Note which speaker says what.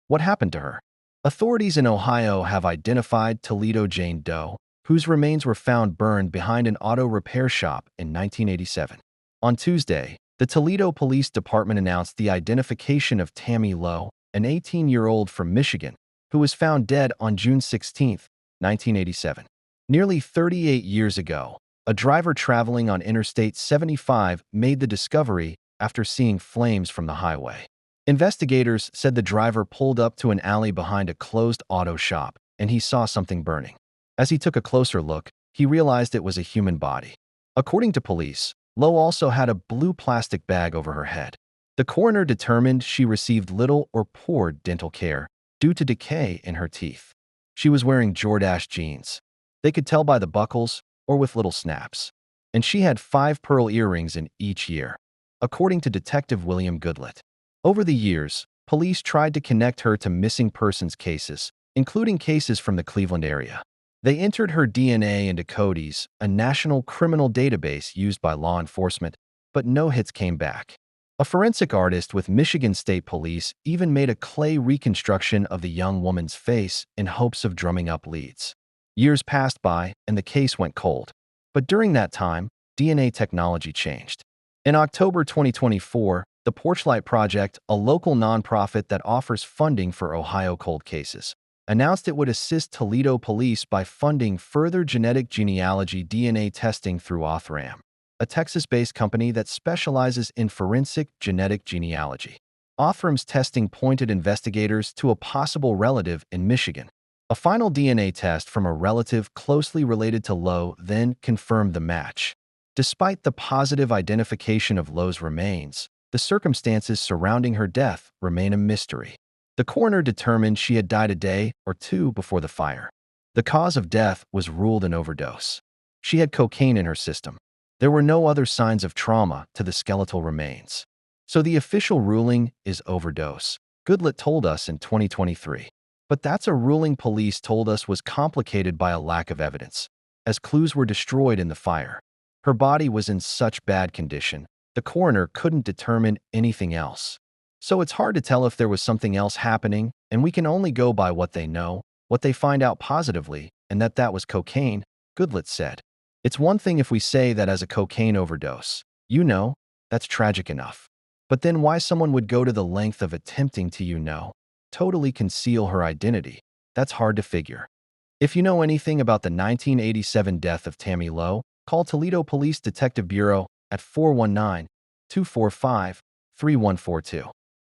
Speaker 1: What happened to her? Authorities in Ohio have identified Toledo Jane Doe, whose remains were found burned behind an auto repair shop in 1987. On Tuesday, the Toledo Police Department announced the identification of Tammy Lowe, an 18-year-old from Michigan, who was found dead on June 16, 1987. Nearly 38 years ago, a driver traveling on Interstate 75 made the discovery after seeing flames from the highway. Investigators said the driver pulled up to an alley behind a closed auto shop, and he saw something burning. As he took a closer look, he realized it was a human body. According to police, Lowe also had a blue plastic bag over her head. The coroner determined she received little or poor dental care due to decay in her teeth. She was wearing Jordache jeans. They could tell by the buckles or with little snaps. And she had 5 pearl earrings in each ear, according to Detective William Goodlett. Over the years, police tried to connect her to missing persons cases, including cases from the Cleveland area. They entered her DNA into CODIS, a national criminal database used by law enforcement, but no hits came back. A forensic artist with Michigan State Police even made a clay reconstruction of the young woman's face in hopes of drumming up leads. Years passed by, and the case went cold. But during that time, DNA technology changed. In October 2024, the Porchlight Project, a local nonprofit that offers funding for Ohio cold cases, announced it would assist Toledo police by funding further genetic genealogy DNA testing through Othram, a Texas-based company that specializes in forensic genetic genealogy. Othram's testing pointed investigators to a possible relative in Michigan. A final DNA test from a relative closely related to Lowe then confirmed the match. Despite the positive identification of Lowe's remains, the circumstances surrounding her death remain a mystery. The coroner determined she had died a day or two before the fire. The cause of death was ruled an overdose. She had cocaine in her system. There were no other signs of trauma to the skeletal remains. So the official ruling is overdose, Goodlett told us in 2023. But that's a ruling police told us was complicated by a lack of evidence, as clues were destroyed in the fire. Her body was in such bad condition, the coroner couldn't determine anything else. So it's hard to tell if there was something else happening, and we can only go by what they know, what they find out positively, and that was cocaine, Goodlett said. It's one thing if we say that as a cocaine overdose. That's tragic enough. But then why someone would go to the length of attempting to, totally conceal her identity? That's hard to figure. If you know anything about the 1987 death of Tammy Lowe, call Toledo Police Detective Bureau at 419-245-3142.